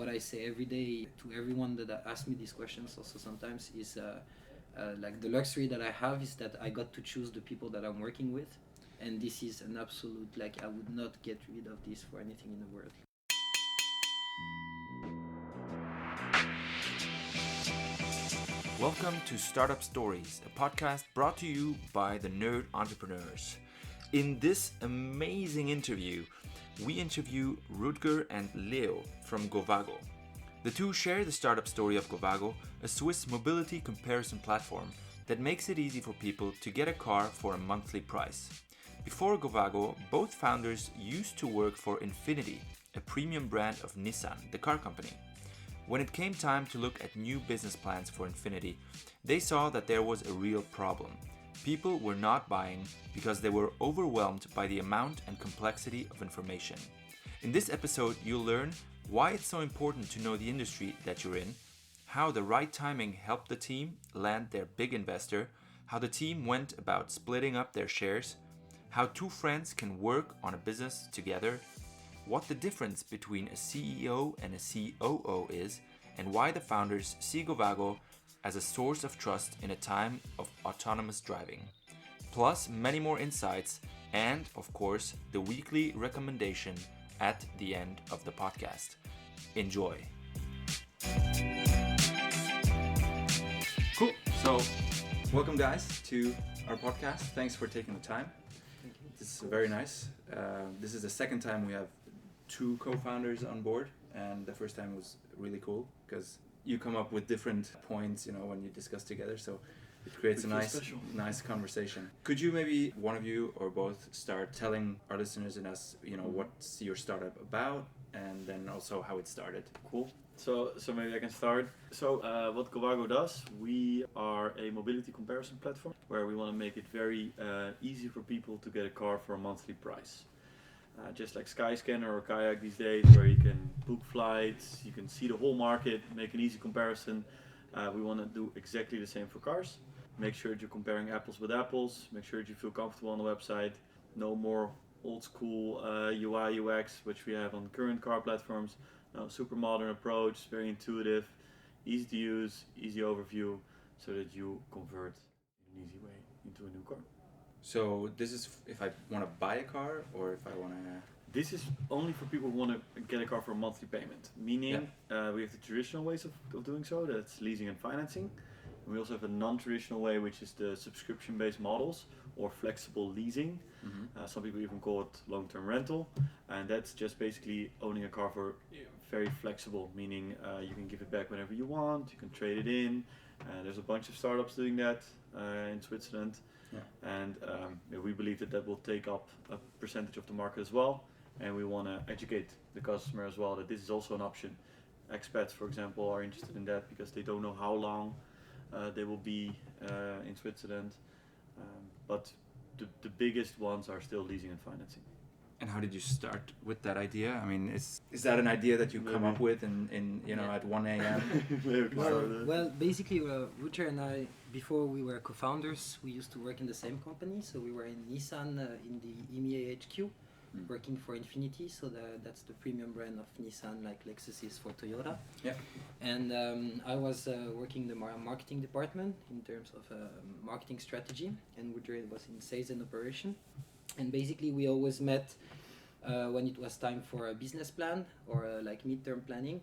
what I say every day to everyone that asks me these questions also sometimes is like the luxury that I have is that I got to choose the people that I'm working with, and this is an absolute, like, I would not get rid of this for anything in the world. Welcome to Startup Stories, a podcast brought to you by the Nerd Entrepreneurs. In this amazing interview, we interview Rutger and Léo from Gowago. The two share the startup story of Gowago, a Swiss mobility comparison platform that makes it easy for people to get a car for a monthly price. Before Gowago, both founders used to work for Infiniti, a premium brand of Nissan, the car company. When it came time to look at new business plans for Infiniti, they saw that there was a real problem. People were not buying because they were overwhelmed by the amount and complexity of information. In this episode, you'll learn why it's so important to know the industry that you're in, how the right timing helped the team land their big investor, how the team went about splitting up their shares, how two friends can work on a business together, what the difference between a CEO and a COO is, and why the founders see Gowago as a source of trust in a time of autonomous driving. Plus many more insights and, of course, the weekly recommendation at the end of the podcast. Enjoy. Cool. So, welcome guys to our podcast. Thanks for taking the time. Thank you. This is very nice. This is the second time we have two co-founders on board, and the first time was really cool because you come up with different points, when you discuss together, so it creates a nice conversation. Could you maybe one of you or both start telling our listeners and us, what's your startup about, and then also how it started? Cool. So maybe I can start. So what Gowago does, we are a mobility comparison platform where we want to make it very easy for people to get a car for a monthly price. Just like Skyscanner or Kayak these days, where you can book flights, you can see the whole market, make an easy comparison. We want to do exactly the same for cars. Make sure that you're comparing apples with apples. Make sure that you feel comfortable on the website. No more old school UI UX, which we have on current car platforms. No, super modern approach, very intuitive, easy to use, easy overview, so that you convert in an easy way into a new car. So this is if I want to buy a car, or if I want to... This is only for people who want to get a car for a monthly payment, meaning we have the traditional ways of doing so, that's leasing and financing. And we also have a non-traditional way, which is the subscription-based models or flexible leasing. Mm-hmm. Some people even call it long-term rental, and that's just basically owning a car for very flexible, meaning you can give it back whenever you want, you can trade it in. There's a bunch of startups doing that in Switzerland. Yeah. And we believe that will take up a percentage of the market as well, and we want to educate the customer as well that this is also an option. Expats, for example, are interested in that because they don't know how long they will be in Switzerland, but the biggest ones are still leasing and financing. And how did you start with that idea? I mean, is that an idea that you come up with in at 1 a.m.? Well, basically, Rutger and I, before we were co-founders, we used to work in the same company. So we were in Nissan in the EMEA HQ, working for Infiniti. So that's the premium brand of Nissan, like Lexus is for Toyota. Yeah. And I was working in the marketing department in terms of marketing strategy, and Rutger was in sales and operation. And basically, we always met when it was time for a business plan or like midterm planning.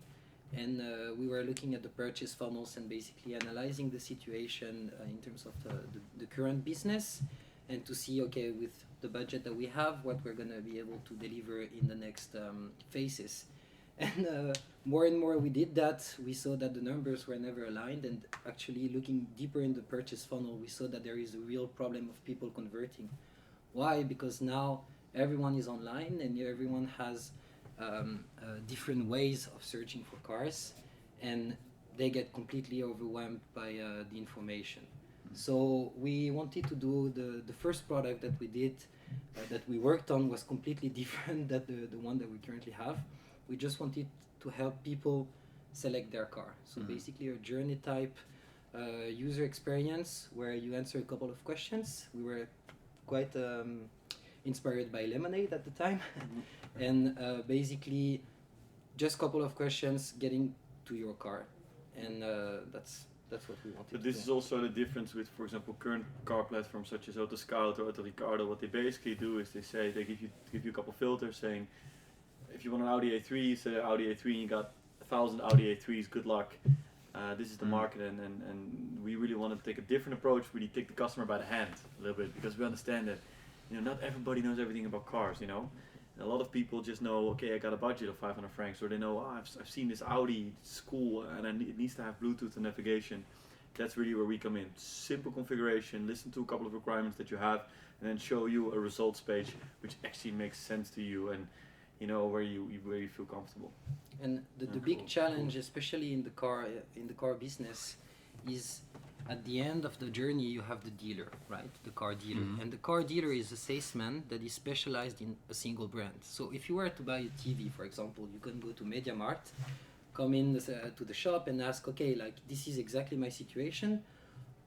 And we were looking at the purchase funnels and basically analyzing the situation in terms of the current business, and to see, okay, with the budget that we have, what we're going to be able to deliver in the next phases. And more and more we did that, we saw that the numbers were never aligned, and actually looking deeper in the purchase funnel, we saw that there is a real problem of people converting. Why? Because now everyone is online and everyone has different ways of searching for cars, and they get completely overwhelmed by the information. Mm-hmm. So we wanted to do the first product that we did, that we worked on, was completely different than the one that we currently have. We just wanted to help people select their car. So basically a journey type user experience where you answer a couple of questions. We were quite inspired by Lemonade at the time. And basically just couple of questions, getting to your car, and that's what we wanted. But this to is do. also the difference with, for example, current car platforms such as AutoScout or Auto Ricardo. What they basically do is they give you a couple filters saying, if you want an Audi A3, you say Audi A3 and you got 1,000 Audi A3s, good luck. This is the market, and we really want to take a different approach, really take the customer by the hand a little bit, because we understand that, not everybody knows everything about cars, And a lot of people just know, okay, I got a budget of 500 francs, or they know, I've seen this Audi, it's cool, and it needs to have Bluetooth and navigation. That's really where we come in. Simple configuration, listen to a couple of requirements that you have, and then show you a results page which actually makes sense to you, and where you feel comfortable. And the big challenge, especially in the car business, is at the end of the journey you have the dealer, right? The car dealer, and the car dealer is a salesman that is specialized in a single brand. So if you were to buy a TV, for example, you can go to MediaMarkt, come in to the shop and ask, okay, like this is exactly my situation.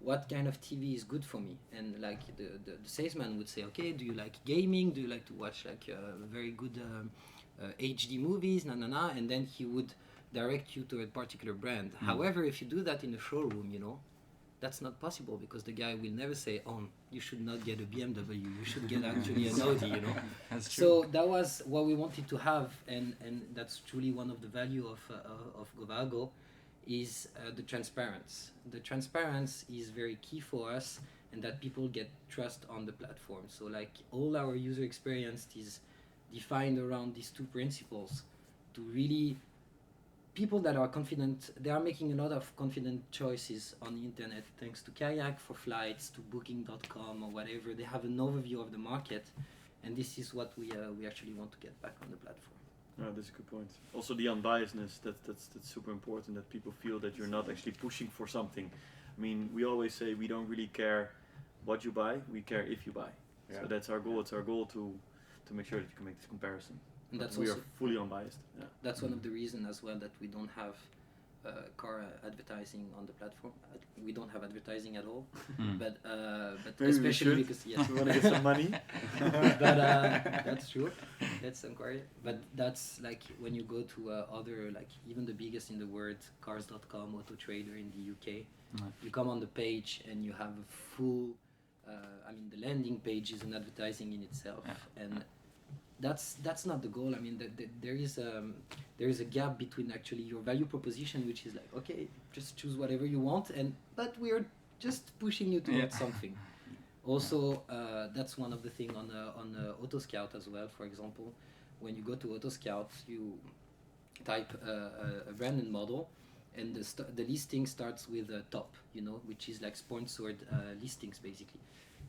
What kind of TV is good for me? And like the salesman would say, okay, do you like gaming? Do you like to watch like very good HD movies? And then he would direct you to a particular brand. However, if you do that in a showroom, that's not possible, because the guy will never say, oh, you should not get a BMW, you should get actually an Audi, That's true. So that was what we wanted to have, and that's truly one of the value of Gowago, is the transparency. The transparency is very key for us, and that people get trust on the platform. So like all our user experience is defined around these two principles, to really, people that are confident, they are making a lot of confident choices on the internet, thanks to Kayak for flights, to booking.com or whatever. They have an overview of the market, and this is what we actually want to get back on the platform. That's a good point. Also the unbiasedness, that's super important, that people feel that you're not actually pushing for something. I mean, we always say we don't really care what you buy, we care if you buy. Yeah. So that's our goal. It's our goal to make sure that you can make this comparison. And that's we also are fully unbiased. Yeah. That's one of the reasons as well that we don't have car advertising on the platform. We don't have advertising at all, but especially because we want to get some money. But that's true. That's inquiry. But that's like when you go to other, like even the biggest in the world, cars.com, Auto Trader in the UK. You come on the page and you have a full. The landing page is an advertising in itself, and that's not the goal. I mean, there is a gap between actually your value proposition, which is like, okay, just choose whatever you want, but we are just pushing you towards something. Also, that's one of the things on AutoScout as well. For example, when you go to AutoScout, you type a brand and model, and the listing starts with a top, which is like sponsored listings basically.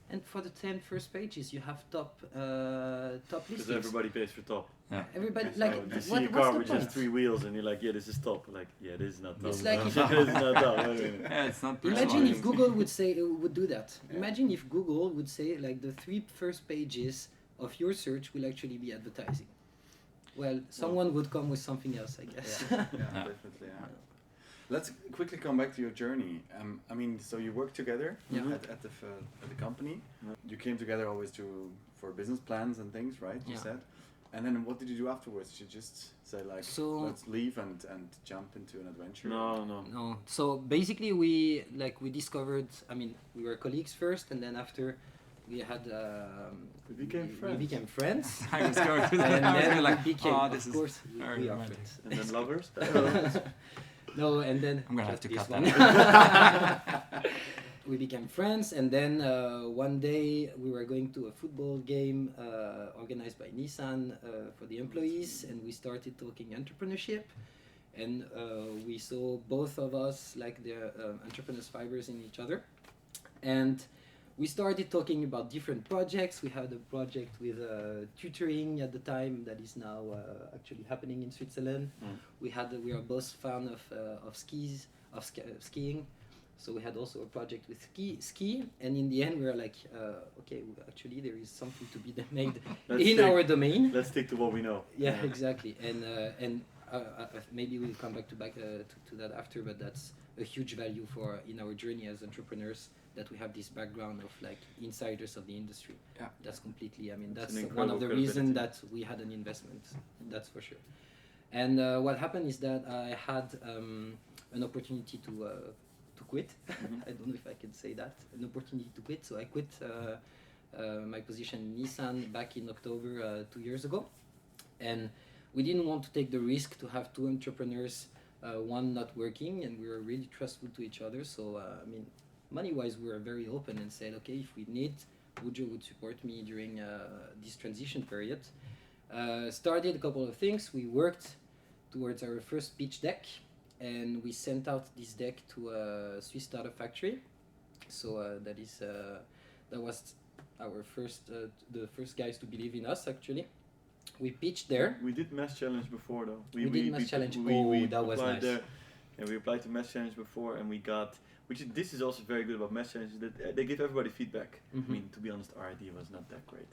And for the 10 first pages, you have top listings. Because everybody pays for top. Yeah. Everybody so like. you see a car which has 3 wheels, and you're like, yeah, this is top. Like, yeah, this is not top. It's like this is not top. Yeah, it's not. Imagine if Google would do that. Yeah. Imagine if Google would say like the 3 first pages of your search will actually be advertising. Well, someone would come with something else, I guess. Yeah, definitely. Yeah. Let's quickly come back to your journey. So you worked together at the company. You came together always for business plans and things, right? You said. And then what did you do afterwards? Did you just say like, let's leave and jump into an adventure? No. So basically we discovered, we were colleagues first, and then after we had we became friends. I was going to that. And then like, we became, this of course, is we are friends. And then lovers. No, and then I'm gonna have to cut one. that. We became friends, and then one day we were going to a football game organized by Nissan for the employees, and we started talking entrepreneurship, and we saw both of us like the entrepreneurs fibers in each other, and we started talking about different projects. We had a project with tutoring at the time that is now actually happening in Switzerland. We are both fan of skiing, so we had also a project with ski. And in the end, we were like, okay, actually there is something to be made in our domain. Let's stick to what we know. Yeah, exactly. And maybe we'll come back to that after. But that's a huge value in our journey as entrepreneurs, that we have this background of like insiders of the industry. Yeah. That's completely, that's one of the reasons that we had an investment, that's for sure. And what happened is that I had an opportunity to quit. I don't know if I can say that. An opportunity to quit. So I quit my position in Nissan back in October 2 years ago. And we didn't want to take the risk to have two entrepreneurs, one not working, and we were really trustful to each other. So, I mean, money-wise, we were very open and said, okay, if we need, Rutger would support me during this transition period. Started a couple of things. We worked towards our first pitch deck, and we sent out this deck to a Swiss startup factory. So that was our first, the first guys to believe in us, actually. We pitched there. We did Mass Challenge before though. We did Mass Challenge. That was nice. There, and we applied to Mass Challenge before, and we got. This is also very good about Mass Challenge, that they give everybody feedback. I mean, to be honest, our idea was not that great.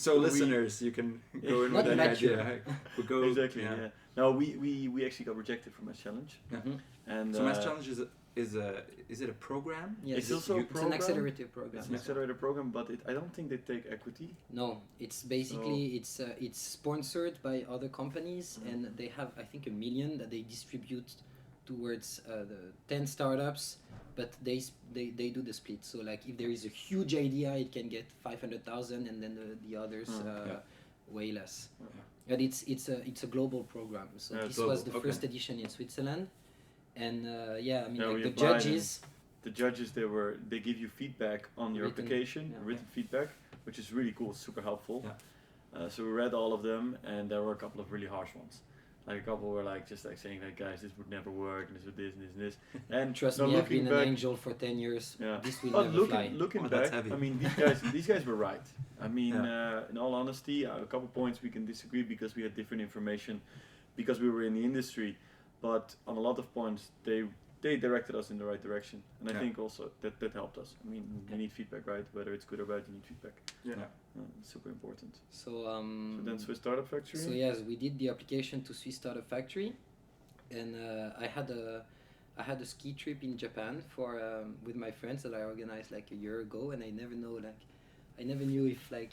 Listeners, you can go in with an idea. We go exactly. Yeah. No, we actually got rejected from Mass Challenge. And so Mass Challenge is it a program? Yes, it's also a program. It's an accelerator program. It's an accelerator program, but I don't think they take equity. No, it's basically it's sponsored by other companies, and they have I think 1 million that they distribute towards the 10 startups, but they do the split. So like if there is a huge idea, it can get 500,000, and then the others way less. But it's a global program. So this was the first edition in Switzerland. And I mean, like the judges. The judges, they give you feedback on your application, written feedback, which is really cool, super helpful. So we read all of them, and there were a couple of really harsh ones. Like a couple were just saying like, guys, this would never work, and this would this and this and this. And trust me, I've been an angel for 10 years. This will never fly. Looking back, I mean, these guys were right. I mean, in all honesty, a couple points we can disagree because we had different information, because we were in the industry. But on a lot of points, they directed us in the right direction, and I think also that helped us. I mean, you need feedback, right? Whether it's good or bad, you need feedback. It's super important. So then Swiss Startup Factory. So yes, we did the application to Swiss Startup Factory, and I had a ski trip in Japan for with my friends that I organized like a year ago, and I never knew if I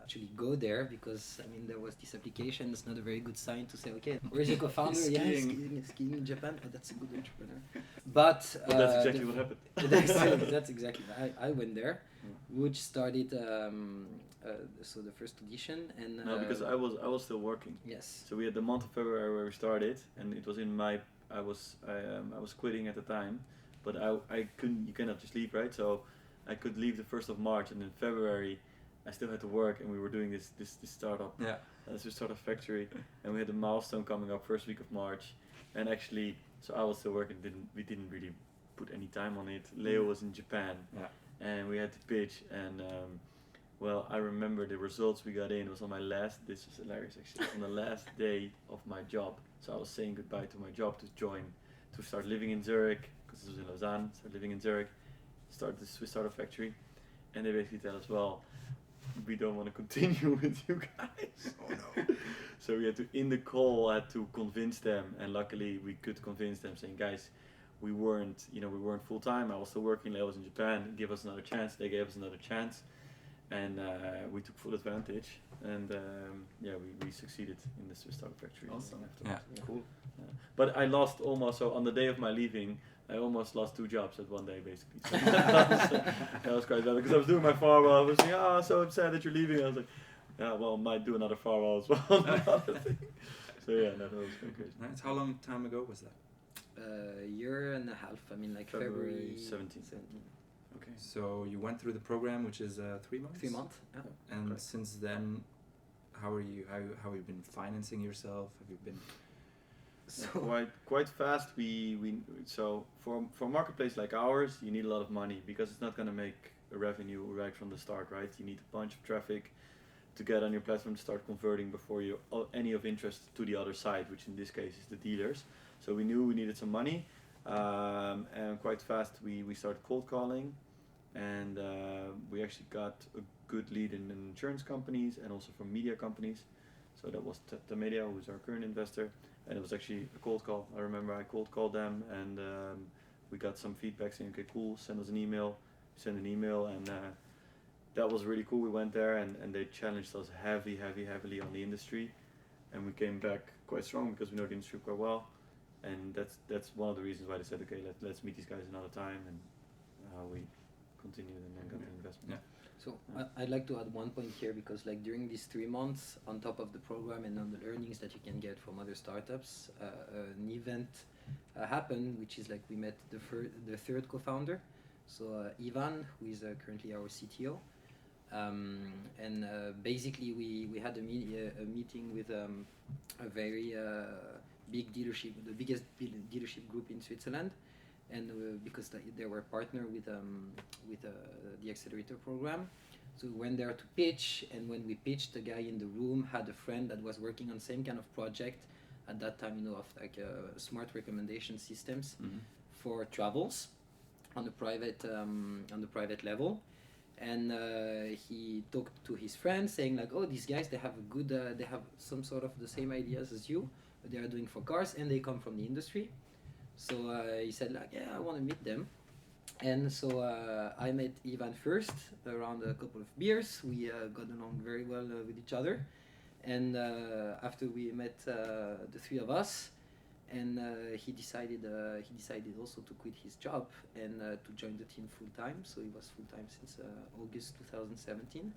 actually go there, because I mean there was this application. It's not a very good sign to say, okay, where's your co-founder? Skiing in Japan. Oh, that's a good entrepreneur. But that's exactly what happened. That's exactly. I went there, which started so the first edition, and no, because I was still working. Yes. So we had the month of February where we started, and it was in my I was quitting at the time, but I couldn't. You cannot just leave, right? So I could leave the 1st of March, and in February I still had to work, and we were doing this startup. This was startup factory, and we had a milestone coming up first week of March, and actually, so I was still working. We didn't really put any time on it. Léo was in Japan, and we had to pitch, and well, I remember the results we got in. It was on my last. This was hilarious, actually. On the last day of my job, so I was saying goodbye to my job to start living in Zurich, because this was in Lausanne. Start living in Zurich. Start the Swiss Startup Factory, and they basically tell us, well, we don't want to continue with you guys. Oh no. So we had to, in the call, convince them, and luckily we could convince them, saying, guys, we weren't full time. I was still working. Léo was in Japan. Give us another chance. They gave us another chance, and we took full advantage, and we succeeded in the Swiss Startup Factory. Awesome. Cool. But I lost almost, so on the day of my leaving, I almost lost 2 jobs at one day, basically. So that was quite bad, because I was doing my farewell. I was saying, so I'm sad that you're leaving. I was like, yeah, well, might do another farewell as well. Another thing. So yeah, that was quite crazy. Nice. How long time ago was that? A year and a half. I mean, like February 17. Okay. So you went through the program, which is 3 months. 3 months. Yeah. And correct. since then, how are you? How have you been financing yourself? Have you been? So quite fast. So for a marketplace like ours, you need a lot of money, because it's not going to make a revenue right from the start, right? You need a bunch of traffic to get on your platform to start converting before you any of interest to the other side, which in this case is the dealers. So we knew we needed some money, and quite fast we started cold calling, and we actually got a good lead in insurance companies and also from media companies. So that was Tata Media, who's our current investor. And it was actually a cold call. I remember I cold called them, and we got some feedback saying, okay, cool, send us an email. Send an email, and that was really cool. We went there, and they challenged us heavily on the industry. and we came back quite strong because we know the industry quite well, and that's one of the reasons why they said, okay, let's meet these guys another time, and we continued and then got the investment. Yeah. So I'd like to add one point here, because like during these 3 months, on top of the program and on the learnings that you can get from other startups, an event happened, which is like we met the third co-founder, so Ivan, who is currently our CTO, and basically we had a meeting with a very big dealership, the biggest dealership group in Switzerland. And because they were partner with the accelerator program, so we went there to pitch. And when we pitched, the guy in the room had a friend that was working on the same kind of project at that time, of like smart recommendation systems for travels on the private level. And he talked to his friend, saying like, "Oh, these guys, they have a good, they have some sort of the same ideas as you. They are doing for cars, and they come from the industry." So he said like, yeah, I want to meet them. And so I met Ivan first around a couple of beers. We got along very well with each other. And after we met the 3 of us, and he decided also to quit his job and to join the team full time. So he was full time since August 2017,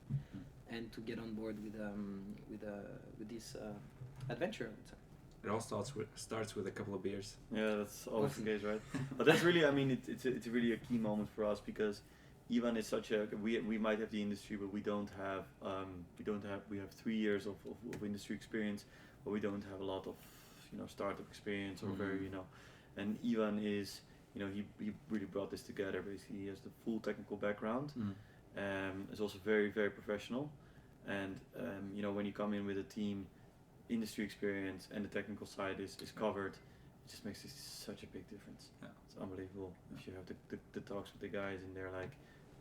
and to get on board with this adventure, I would say. It all starts with a couple of beers. Yeah, that's always the case, right? But that's really, I mean, it's really a key moment for us, because Ivan is such a, we might have the industry, but we have 3 years of industry experience, but we don't have a lot of, startup experience or very, and Ivan is, he really brought this together. Basically, he has the full technical background, is also very, very professional, and when you come in with a team, industry experience and the technical side is covered, it just makes such a big difference. Yeah. It's unbelievable. If you have the talks with the guys and they're like,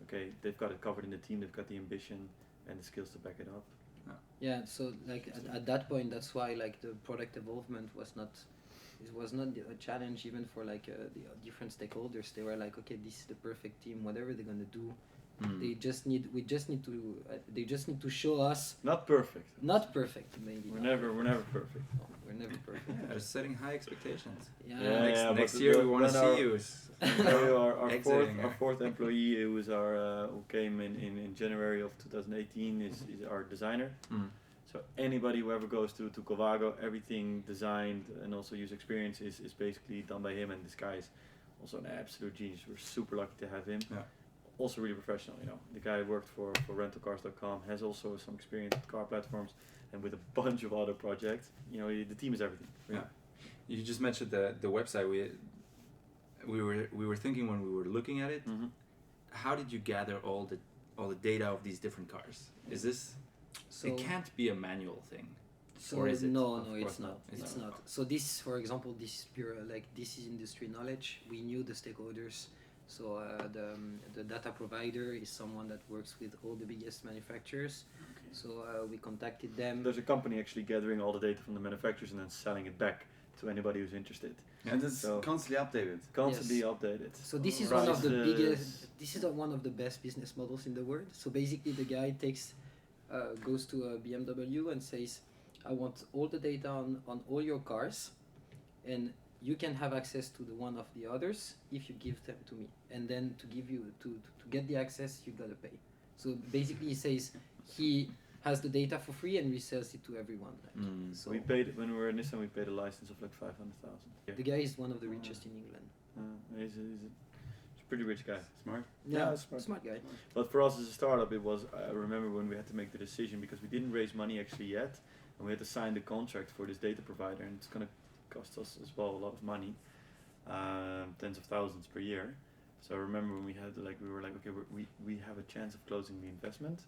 okay, they've got it covered in the team, they've got the ambition and the skills to back it up. Yeah, so like at that point, that's why like the product involvement was not a challenge even for like the different stakeholders. They were like, okay, this is the perfect team, whatever they're gonna do. They just need to show us. Not perfect, Maybe. We're never perfect. No, we're never perfect. Yeah, they're setting high expectations. Yeah. Next year we want to see you. Our fourth employee, who came in January of 2018, is our designer. So anybody who ever goes to Gowago, everything designed and also user experience is basically done by him, and this guy is also an absolute genius. We're super lucky to have him. Yeah. Also really professional, The guy worked for rentalcars.com, has also some experience with car platforms and with a bunch of other projects. The team is everything. Really. Yeah. You just mentioned the website. We were thinking when we were looking at it. How did you gather all the data of these different cars? Is this? So it can't be a manual thing. So or is it? No, it's not. It's not. So this, for example, this is pure this is industry knowledge. We knew the stakeholders. So the data provider is someone that works with all the biggest manufacturers. Okay. So we contacted them. There's a company actually gathering all the data from the manufacturers and then selling it back to anybody who's interested. And it's constantly updated. Updated. So this is one of the biggest. This is one of the best business models in the world. So basically, the guy goes to a BMW and says, "I want all the data on all your cars, and you can have access to the one of the others if you give them to me. And then to get the access, you gotta pay." So basically, he says he has the data for free and resells it to everyone. So we paid, when we were in Nissan, we paid a license of like 500,000. The guy is one of the richest in England. He's a pretty rich guy. Smart. Yeah, smart guy. But for us as a startup, it was, I remember when we had to make the decision, because we didn't raise money actually yet, and we had to sign the contract for this data provider, and it's gonna cost us as well a lot of money, tens of thousands per year. So I remember when we were like, okay, we have a chance of closing the investment,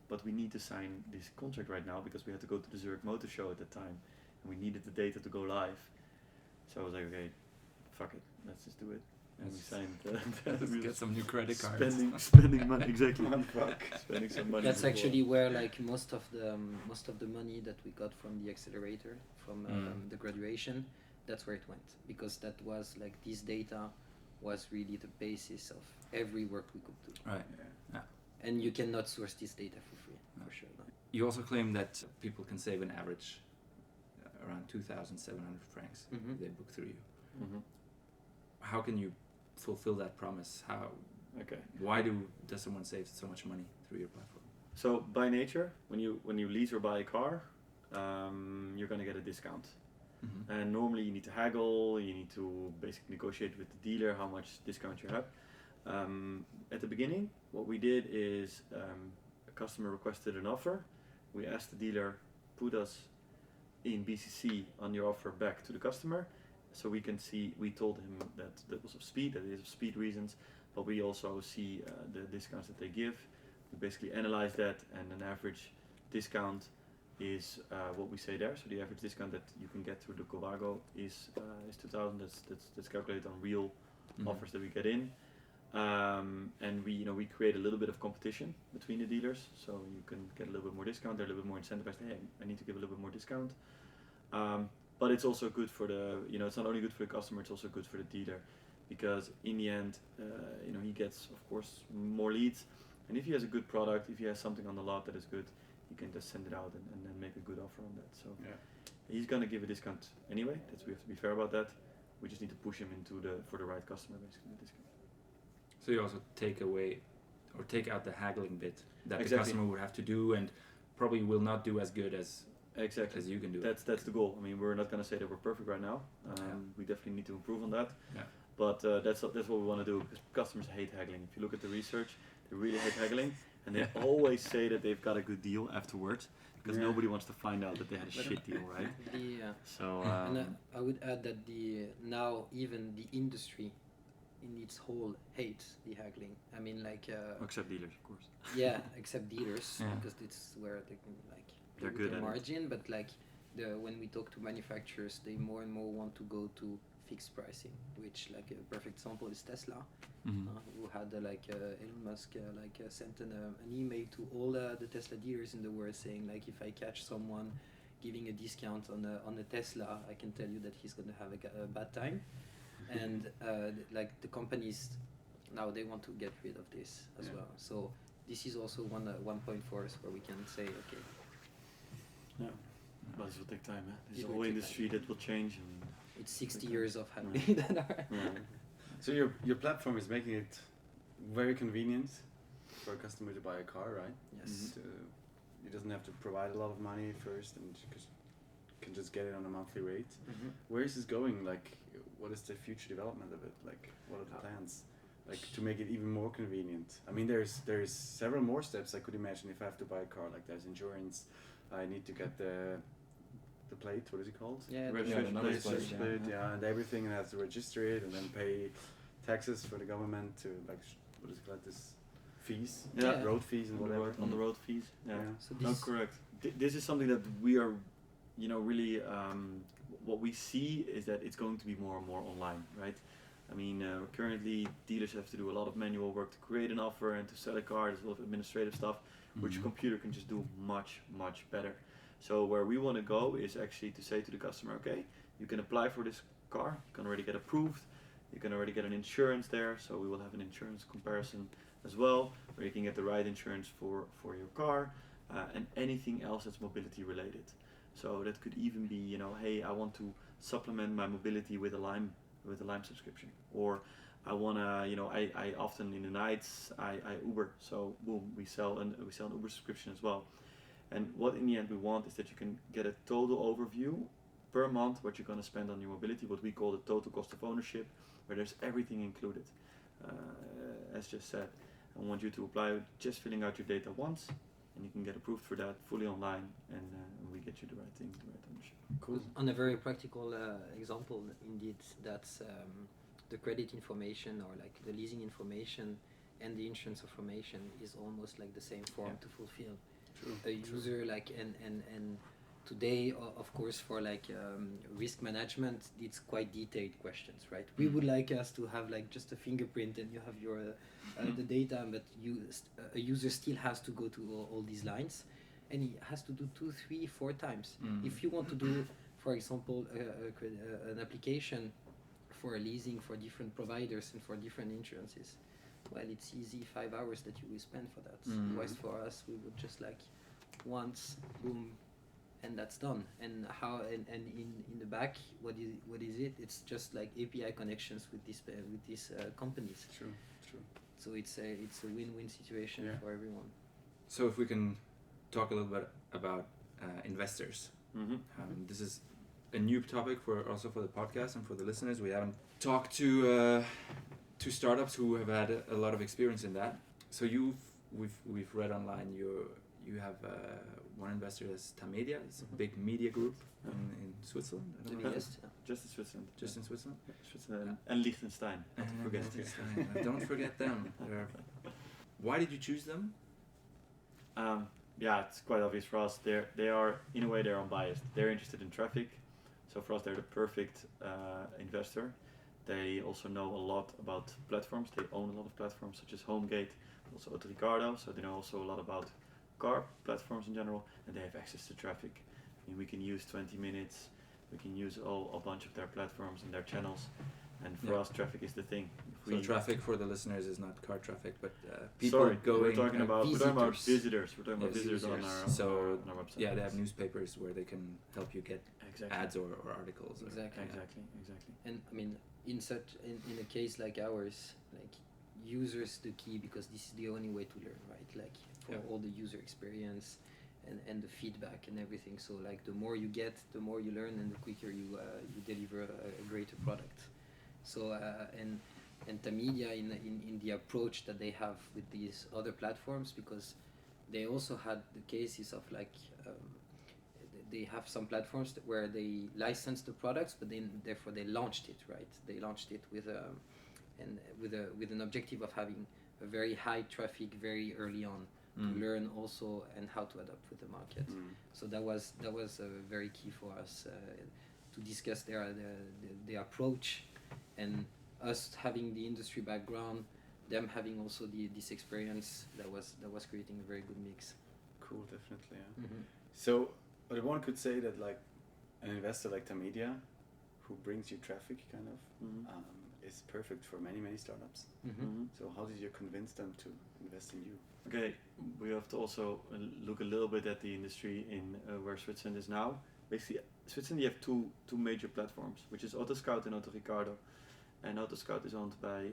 but we need to sign this contract right now because we had to go to the Zurich Motor Show at the time, and we needed the data to go live. So I was like, okay, fuck it, let's just do it. And we signed. Let's get some new credit cards. Spending money, exactly. Spending some money. That's actually where like most of the money that we got from the accelerator, from the graduation, that's where it went, because that was like this data was really the basis of every work we could do. Right. Yeah. And you cannot source this data for free, for sure. No. You also claim that people can save an average around 2,700 francs. Mhm. They book through you. Mm-hmm. How can you fulfill that promise? Okay. Why does someone save so much money through your platform? So by nature, when you lease or buy a car, you're gonna get a discount. Mm-hmm. And normally you need to haggle, you need to basically negotiate with the dealer how much discount you have. At the beginning, what we did is a customer requested an offer. We asked the dealer, put us in BCC on your offer back to the customer, so we can see. We told him that was of speed, that is of speed reasons, but we also see the discounts that they give. We basically analyze that, and an average discount is what we say there. So the average discount that you can get through the Gowago is 2,000. That's calculated on real offers that we get in. And we create a little bit of competition between the dealers, so you can get a little bit more discount. They're a little bit more incentivized. Hey, I need to give a little bit more discount. But it's also good for it's not only good for the customer, it's also good for the dealer, because in the end, he gets, of course, more leads. And if he has a good product, if he has something on the lot that is good, he can just send it out and then make a good offer on that. So he's gonna give a discount anyway. We have to be fair about that. We just need to push him for the right customer, basically, the discount. So you also take out the haggling bit that Exactly. the customer would have to do, and probably will not do as good as Exactly. as you can do. That's the goal. I mean, we're not gonna say that we're perfect right now. We definitely need to improve on that. Yeah. But that's what we want to do, because customers hate haggling. If you look at the research, they really hate haggling, and they always say that they've got a good deal afterwards, because nobody wants to find out that they had a shit deal, right? So and I would add that now even the industry in its whole hates the haggling. I mean, except dealers, of course. except dealers, Yeah. because it's where they can They're play good with at their it. margin. But when we talk to manufacturers, they more and more want to go to fixed pricing, which a perfect example is Tesla, who had Elon Musk sent an email to all the Tesla dealers in the world saying if I catch someone giving a discount on a Tesla, I can tell you that he's going to have a bad time. And the companies now, they want to get rid of this as well. So this is also one point for us where we can say, okay. Yeah, but this will take time. This It is a will whole take industry that will change. And It's 60 years of haggling that are. So your platform is making it very convenient for a customer to buy a car, right? Yes. He doesn't have to provide a lot of money first, and can just get it on a monthly rate. Where is this going? What is the future development of it? What are the plans? To make it even more convenient. I mean, there's several more steps I could imagine if I have to buy a car. There's insurance. I need to get the plate. What is it called? Yeah, Registration the plate, plate, Plate, and everything, and I have to register it and then pay taxes for the government to what is it called? This fees, Yeah. road fees and whatever. on the road fees. Yeah. So No, this correct. This is something that we are, really. What we see is that it's going to be more and more online, right? I mean, currently dealers have to do a lot of manual work to create an offer and to sell a car. There's a lot of administrative stuff, which a computer can just do much, much better. So where we want to go is actually to say to the customer, okay, you can apply for this car, you can already get approved, you can already get an insurance there, so we will have an insurance comparison as well, where you can get the right insurance for your car, and anything else that's mobility related. So that could even be, hey, I want to supplement my mobility with a Lime subscription, or I wanna, I often in the nights I Uber, so boom, we sell an Uber subscription as well. And what in the end we want is that you can get a total overview per month what you're gonna spend on your mobility, what we call the total cost of ownership, where there's everything included, as just said. I want you to apply with just filling out your data once, and you can get approved for that fully online, and we get you the right thing, the right ownership. Cool. On a very practical example, indeed, that's the credit information or the leasing information and the insurance information is almost the same form to fulfill. True. A user and today, of course, for risk management, it's quite detailed questions, right? We would like us to have just a fingerprint and you have your the data, but a user still has to go to all these lines, and he has to do 2, 3, 4 times. If you want to do, for example, an application for a leasing for different providers and for different insurances, well, it's easy 5 hours that you will spend for that. Otherwise, for us, we would just once, boom, and that's done. And how and in the back, what is it? It's just like API connections with these companies. True. So it's a win-win situation for everyone. So if we can talk a little bit about investors. This is a new topic for the podcast and for the listeners. We haven't talked to startups who have had a lot of experience in that. So we've read online you have one investor is Tamedia. It's a big media group in Switzerland. I don't know. Just in Switzerland. Just in Switzerland. Yeah, Switzerland and Liechtenstein. Not to forget. Liechtenstein. Don't forget them. Why did you choose them? Yeah, it's quite obvious for us. They are in a way they're unbiased. They're interested in traffic, so for us they're the perfect investor. They also know a lot about platforms. They own a lot of platforms such as HomeGate, also Ricardo. So they know also a lot about car platforms in general, and they have access to traffic. I mean, we can use 20 minutes. We can use a bunch of their platforms and their channels. And for us, traffic is the thing. So traffic for the listeners is not car traffic, but people going. We're talking about visitors. We're talking about visitors on our website. Yeah, they have newspapers where they can help you get ads or articles. Exactly. And I mean, in a case like ours, like users the key, because this is the only way to learn, right? Like for all the user experience and the feedback and everything. So like the more you get, the more you learn, and the quicker you deliver a greater product. So and Tamedia in the approach that they have with these other platforms, because they also had the cases of like they have some platforms where they license the products, but then therefore they launched it, right? They launched it with an objective of having a very high traffic very early on to learn also and how to adapt with the market. So that was very key for us to discuss the approach, and us having the industry background, them having also this experience, that was creating a very good mix. Cool, definitely. Yeah. So, but one could say that like an investor like Tamedia, who brings you traffic, kind of, is perfect for many startups. So how did you convince them to invest in you? Okay, we have to also look a little bit at the industry in where Switzerland is now. Basically, Switzerland, you have two major platforms, which is AutoScout and Ricardo. And AutoScout is owned by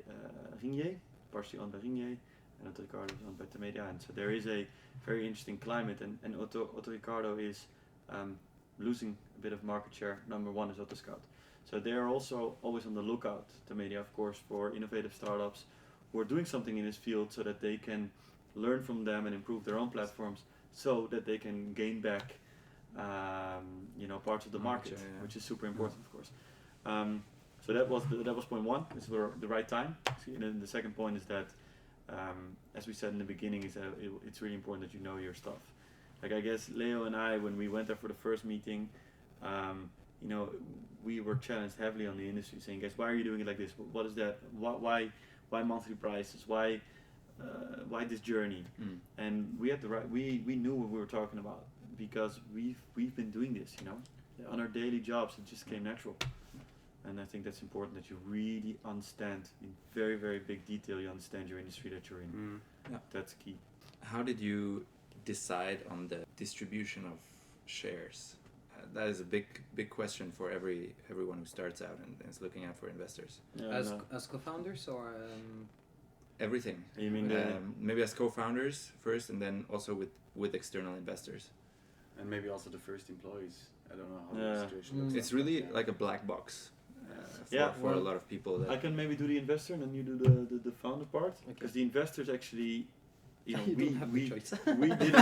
Ringier, partially owned by Ringier, and Ricardo is owned by Tamedia. And so there is a very interesting climate, and Ricardo is losing a bit of market share. Number one is AutoScout. So they are also always on the lookout, Tamedia of course, for innovative startups who are doing something in this field, so that they can learn from them and improve their own platforms, so that they can gain back parts of the market, which is super important, of course. So that was point one. It's the right time. And then the second point is that, as we said in the beginning, is that it's really important that you know your stuff. Like I guess Leo and I, when we went there for the first meeting, we were challenged heavily on the industry, saying, guys, why are you doing it like this? What is that? Why monthly prices? Why this journey? And we had we knew what we were talking about, because we've been doing this, on our daily jobs. It just came natural. And I think that's important, that you really understand in very, very big detail, you understand your industry that you're in. That's key. How did you decide on the distribution of shares? That is a big question for everyone who starts out and is looking out for investors. As co-founders or everything. You mean maybe as co-founders first, and then also with external investors. And maybe also the first employees. I don't know how the situation looks. It's really like a black box. For a lot of people. I can maybe do the investor, and then you do the founder part, because the investors actually, you don't have a choice. We didn't.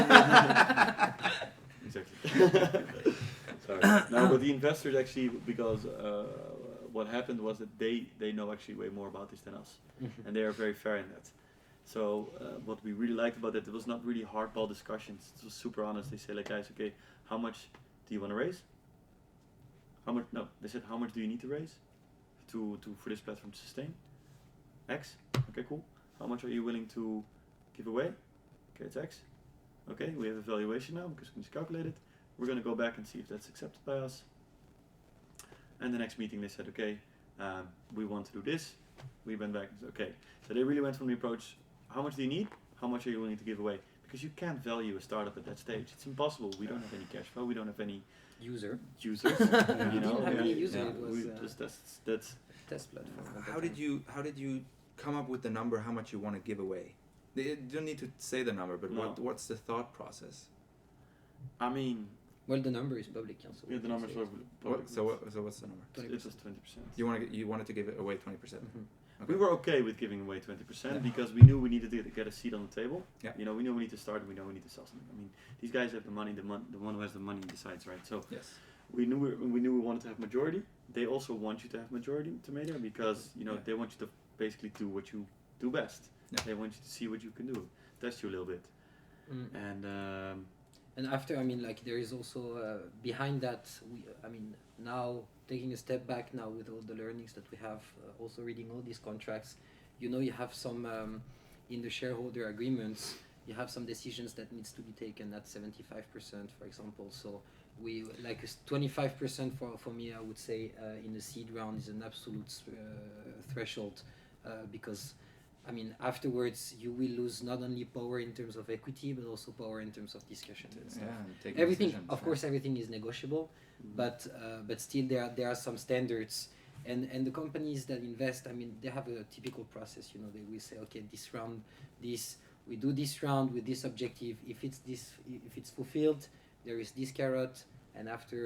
Exactly. Sorry. No, but the investors actually, because what happened was that they know actually way more about this than us, and they are very fair in that. So what we really liked about that, it was not really hardball discussions. It was super honest. They say like, guys, okay, how much do you want to raise? How much? No, they said, how much do you need to raise for this platform to sustain? X. Okay, cool. How much are you willing to give away? Okay, it's X. Okay, we have a valuation now because we can calculate it. We're going to go back and see if that's accepted by us. And the next meeting they said, okay, we want to do this. We went back and said, okay. So they really went from the approach, how much do you need? How much are you willing to give away? because you can't value a startup at that stage. It's impossible. We don't have any cash flow. We don't have any users. You Didn't know, have any we- user. yeah. It was we just that's test platform. at that How did time. you come up with the number? How much you want to give away? You don't need to say the number, but No. what's the thought process? I mean, Well, the number is public, yeah, so yeah, we the can numbers say were it. public. So what's the number? 20%. It was 20%. You wanted to give it away 20%. Mhm. We were okay with giving away 20% Yeah. because we knew we needed to get a seat on the table. Yeah. You know, we knew we need to start and we know we need to sell something. I mean, these guys have the money. The one who has the money decides, right? So Yes. we knew we wanted to have majority. They also want you to have majority tomato because you know Yeah. they want you to basically do what you do best. Yeah. They want you to see what you can do, test you a little bit, Mm. and And after, I mean, like there is also behind that. I mean, now taking a step back now with all the learnings that we have, also reading all these contracts, you know, you have some in the shareholder agreements. You have some decisions that needs to be taken at 75%, for example. So we like 25% for me. I would say in the seed round is an absolute threshold because. I mean, afterwards you will lose not only power in terms of equity, but also power in terms of discussion and stuff. Yeah. And taking Everything, decisions, of yeah. course, everything is negotiable, but still there are some standards, and the companies that invest, I mean, they have a typical process. You know, they will say, okay, this round, we do this round with this objective. If it's fulfilled, there is this carrot, and after,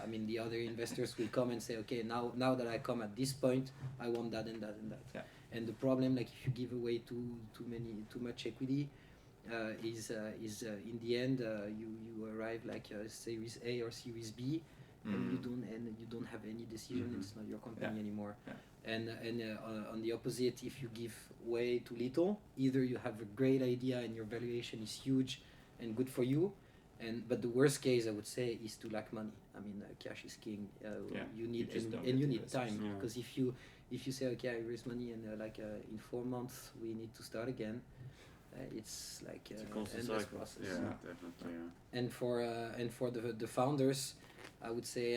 I mean, the other investors will come and say, okay, now that I come at this point, I want that and that and that. Yeah. And the problem, like if you give away too much equity, is in the end you arrive like Series A or Series B, and you don't have any decision. Mhm. It's not your company Yeah. anymore. Yeah. And on the opposite, if you give way too little, either you have a great idea and your valuation is huge and good for you, but the worst case I would say is to lack money. I mean, cash is king. Yeah. You need You just don't and get you the need investors. time Yeah. because if you say, okay, I raise money and in 4 months we need to start again, it's like it's a constant endless cycle. process. Yeah, Yeah. definitely. Yeah. And for the founders, I would say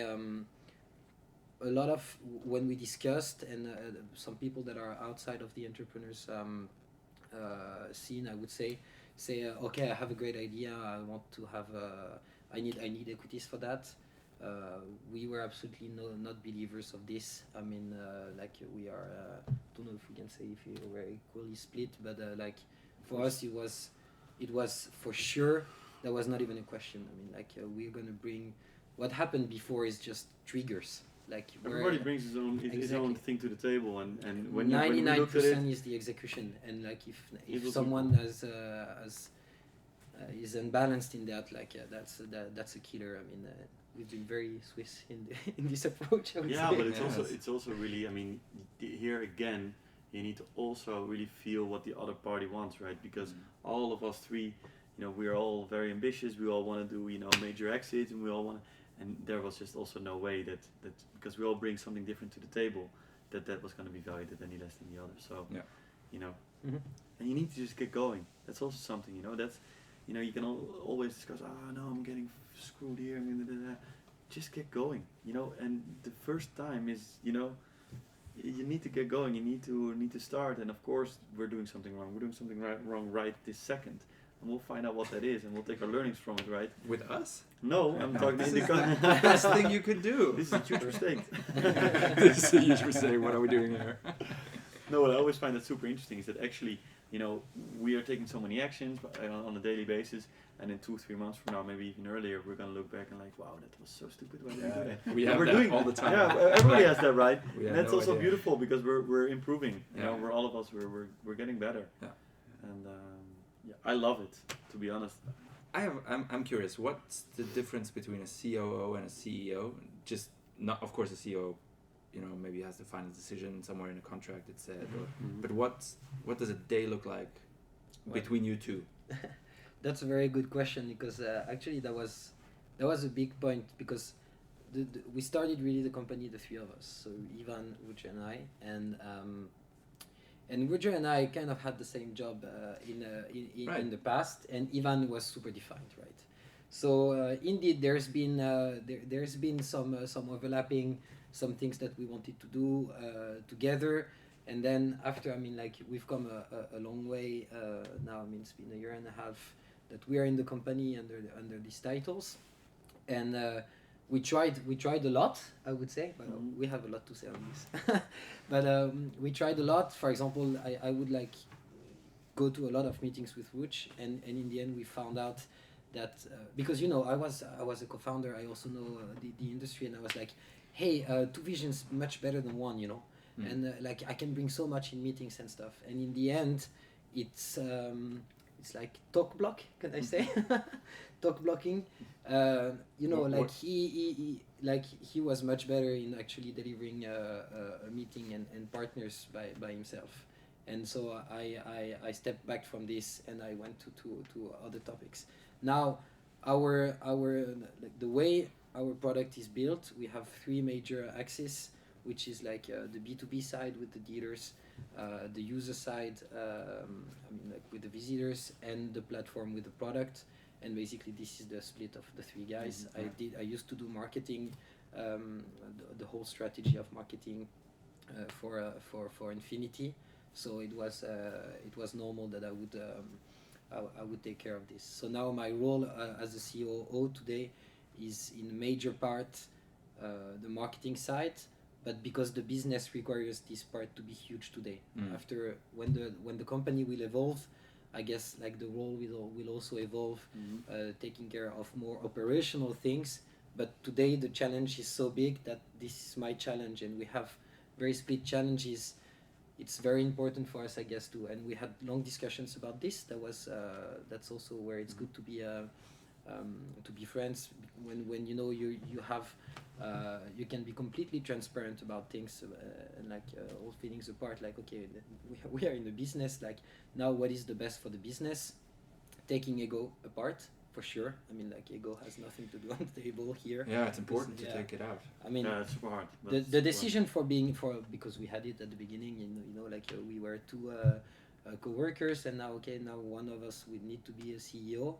a lot of when we discussed and some people that are outside of the entrepreneurs scene, I would say okay, I have a great idea. I want to have I need equities for that. We were absolutely not believers of this. I mean, like we are. Don't know if we can say if we were equally split, but like for us, it was for sure. There was not even a question. I mean, like we're gonna bring. What happened before is just triggers. Like Everybody brings his own Exactly. thing to the table, and when you 99% look at it, is the execution, and like It if was someone is unbalanced in that, like that's a killer. I mean, we've been very Swiss in this approach. I would yeah, say. but it's Yes. also really. I mean, here again, you need to also really feel what the other party wants, right? Because all of us three, you know, we're all very ambitious. We all want to do, you know, major exits, and we all want. And there was just also no way that because we all bring something different to the table, that was going to be valued at any less than the other. So, Yeah. you know, Mhm. and you need to just get going. That's also something, you know. That's, you know, you can always discuss. Oh no, I'm getting screwed here. I mean, just get going, you know. And the first time is, you know, you need to get going. You need to start. And of course, we're doing something wrong. We're doing something wrong right this second. And we'll find out what that is, and we'll take our learnings from it, right? With us? No, I'm talking This in is the the best thing you could do. This is a huge mistake. This is a huge mistake. What are we doing here? No, what I always find that super interesting is that actually, you know, we are taking so many actions on a daily basis, and in 2-3 months from now, maybe even earlier, we're gonna look back and like, wow, that was so stupid. Why did we do that? We And have we're that doing all the time. Yeah, everybody has that, right? We And have that's no also idea. beautiful because we're improving. You know, Yeah. we're all of us we're getting better. Yeah. And yeah, I love it, to be honest. I'm curious. What's the difference between a COO and a CEO? Just not, of course, a CEO, you know, maybe has the final decision somewhere in a contract. It said, but what does a day look like Well- between you two? That's a very good question because actually that was a big point because we started really the company, the three of us, so Ivan, Rutger, and I, and Rutger and I kind of had the same job Right. in the past, and Ivan was super defined, right? So indeed, there's been some overlapping, some things that we wanted to do together. And then after, I mean, like we've come a long way now. I mean, it's been a year and a half that we are in the company under these titles, and we tried a lot, I would say, but we have a lot to say on this. But we tried a lot. For example, I would like go to a lot of meetings with Rutger, and in the end we found out that because I was a co-founder, I also know the industry, and I was like, hey, two visions much better than one, and like I can bring so much in meetings and stuff, and in the end it's like talk block, can I say? Talk blocking. Like he was much better in actually delivering a meeting and partners by himself. And so I stepped back from this and I went to other topics. Now the way our product is built, we have three major axes, which is like the B2B side with the dealers, the user side, like with the visitors, and the platform with the product. And basically this is the split of the three guys. I used to do marketing, the whole strategy of marketing for Infinity. So it was normal that I would take care of this. So now my role as a COO today is in major part the marketing side, but because the business requires this part to be huge today. After when the company will evolve, I guess like the role will also evolve, taking care of more operational things. But today the challenge is so big that this is my challenge, and we have very split challenges. It's very important for us, I guess, too. And we had long discussions about this. That's also where it's good to be friends. When you have you can be completely transparent about things, and like all feelings apart. Like, okay, we are in the business. Like, now what is the best for the business? Taking ego apart. For sure. I mean, like, ego has nothing to do on the table here. Yeah, it's important to take it out. I mean, it's super hard. The decision because we had it at the beginning, like we were two co-workers, and now one of us would need to be a CEO.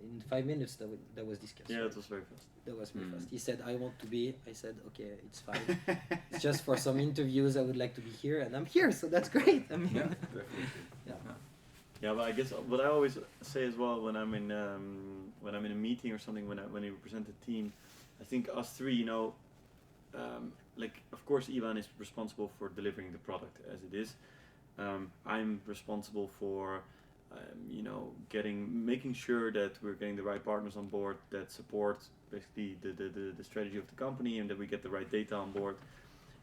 In 5 minutes, that was discussed. Yeah, it was very fast. That was very fast. He said, "I want to be." I said, "Okay, it's fine. It's just for some interviews. I would like to be here, and I'm here, so that's great." I mean, Yeah, but I guess what I always say as well when I'm in a meeting or something, when you present a team, I think us three, like of course Ivan is responsible for delivering the product as it is. I'm responsible for making sure that we're getting the right partners on board that support basically the strategy of the company, and that we get the right data on board.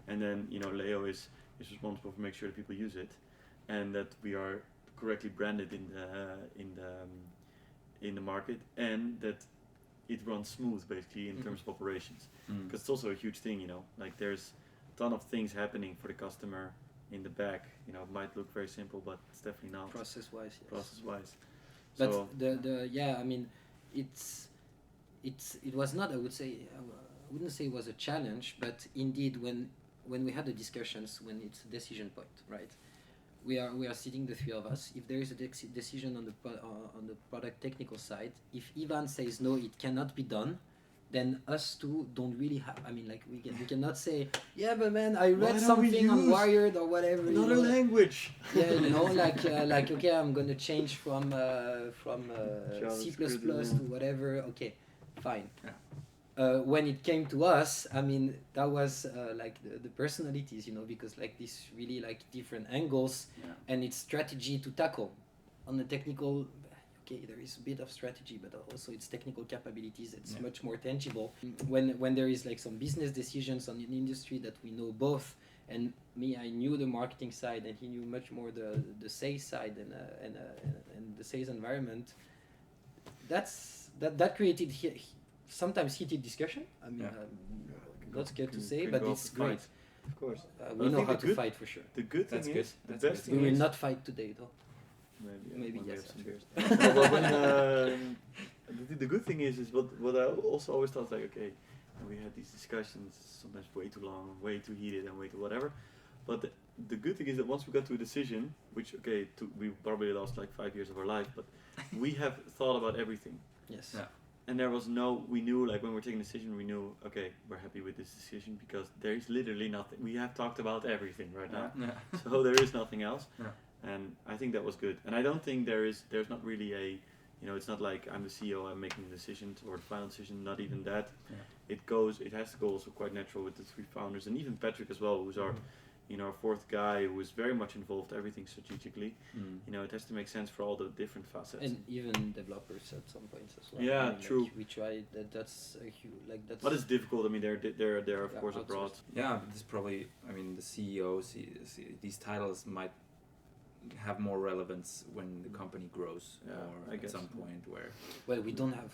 And then Leo is responsible for making sure that people use it, and that we are correctly branded in the market, and that it runs smooth basically in terms of operations, because it's also a huge thing. Like there's a ton of things happening for the customer in the back. It might look very simple, but it's definitely not process wise. But so I mean, it was not, I wouldn't say it was a challenge, but indeed when we had the discussions, when it's a decision point, right? We are sitting, the three of us. If there is a decision on the product technical side, if Ivan says no, it cannot be done, then us two don't really have. I mean, like we cannot say, yeah, but man, I read something on Wired or whatever. Another language. Yeah, like okay, I'm gonna change from C++ to whatever. Okay, fine. Yeah. When it came to us, I mean, that was like the personalities, because like this really like different angles, and it's strategy to tackle. On the technical, okay, there is a bit of strategy, but also it's technical capabilities. It's much more tangible. When there is like some business decisions on an industry that we know both, and me, I knew the marketing side, and he knew much more the sales side and the sales environment. That created sometimes heated discussion. I mean, not scared to say, but it's great. Of course. We know how to fight for sure. The good thing is, the best We thing will is, not fight today, though. Maybe yes. The good thing is what I also always thought, like, okay, we had these discussions sometimes way too long, way too heated, and way too whatever. But the good thing is that once we got to a decision, which we probably lost like 5 years of our life, but we have thought about everything. Yes. Yeah. And there was we knew, like, when we're taking a decision, we knew, okay, we're happy with this decision because there is literally nothing. We have talked about everything right now. Yeah. So there is nothing else. Yeah. And I think that was good. And I don't think there's not really a it's not like I'm the CEO, I'm making the decisions or the final decision. Not even that. Yeah. It has to go also quite natural with the 3 founders, and even Patrick as well, who's our our 4th guy, who is very much involved everything strategically. It has to make sense for all the different facets. And even developers at some points as well. Yeah, true. Like we tried that. That's a huge that's. But it's difficult. I mean, they're of course abroad. Yeah, but this probably. I mean, the CEOs. These titles might have more relevance when the company grows, or at some point where. Well, we don't have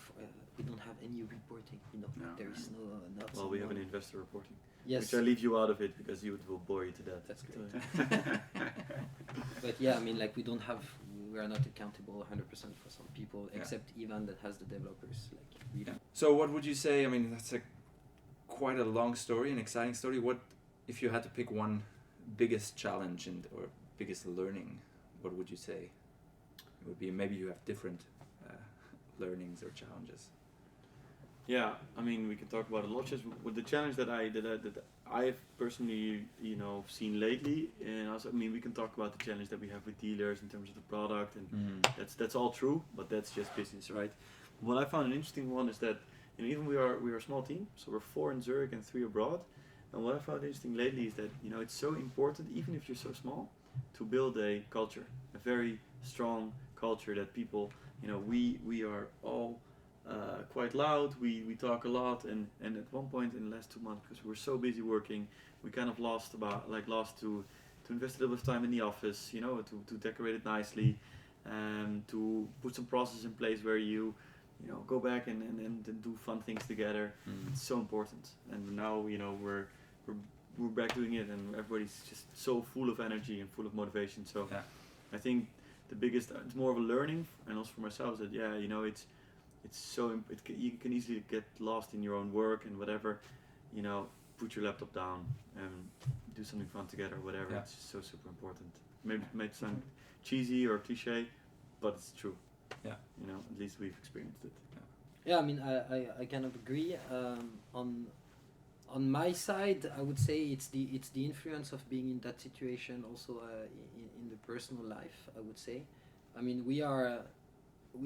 any reporting. No, there is no. Not Well, we have an investor reporting. Yes. Which I leave you out of it because it will bore you to death. That's great. But yeah, I mean, like we are not accountable 100% for some people, except Ivan that has the developers. Like really. Yeah. So what would you say? I mean, that's quite a long story, an exciting story. What if you had to pick one biggest challenge or biggest learning? What would you say? It would be maybe you have different learnings or challenges. Yeah, I mean, we can talk about a lot. Just with the challenge that I've personally, seen lately, and also, I mean, we can talk about the challenge that we have with dealers in terms of the product, and that's all true, but that's just business, right? What I found an interesting one is that, even we are a small team, so we're 4 in Zurich and 3 abroad, and what I found interesting lately is that it's so important, even if you're so small, to build a culture, a very strong culture that people, we are all. Quite loud. We talk a lot, and at one point in the last 2 months, because we were so busy working, we kind of lost to invest a little bit of time in the office, to decorate it nicely, to put some process in place where you go back and do fun things together. It's so important, and now we're back doing it, and everybody's just so full of energy and full of motivation. So I think the biggest, it's more of a learning, and also for myself, that you can easily get lost in your own work and whatever, put your laptop down and do something fun together, whatever. It's just so super important. Maybe it might sound cheesy or cliche, but it's true. Yeah. At least we've experienced it. Yeah, I mean, I kind of agree. On my side, I would say it's the influence of being in that situation also in the personal life, I would say. I mean, we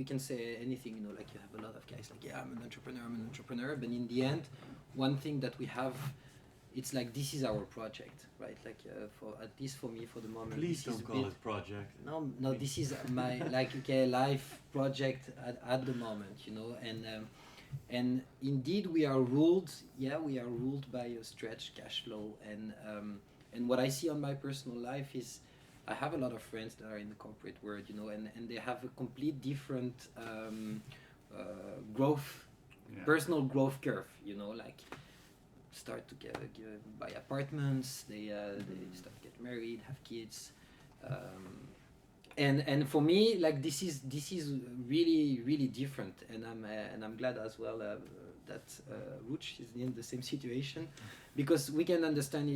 can say anything, like you have a lot of guys like, I'm an entrepreneur, but in the end, one thing that we have, it's like, this is our project, right? Like, for at least for me, for the moment. Please don't call it project. No, this is my life project at the moment, and indeed we are ruled by a stretched cash flow, and what I see on my personal life is, I have a lot of friends that are in the corporate world, and they have a complete different personal growth curve, like start to buy apartments, they start to get married, have kids, and for me, like this is really, really different, and I'm glad as well that Rutger is in the same situation, because we can understand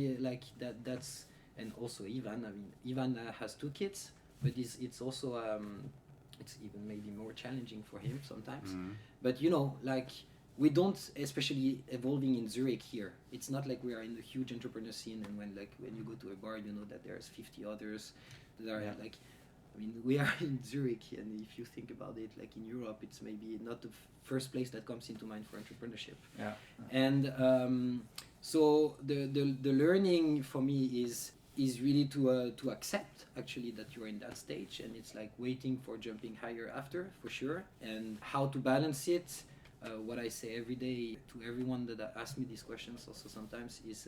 that's. And also Ivan. I mean, Ivan has 2 kids, but it's also it's even maybe more challenging for him sometimes. But we don't, especially evolving in Zurich here. It's not like we are in the huge entrepreneur scene, and when you go to a bar, that there's 50 others that are like. I mean, we are in Zurich, and if you think about it, like in Europe, it's maybe not the first place that comes into mind for entrepreneurship. Yeah. And so the learning for me is really to accept actually that you're in that stage, and it's like waiting for jumping higher after, for sure, and how to balance it. What I say every day to everyone that asks me these questions also sometimes is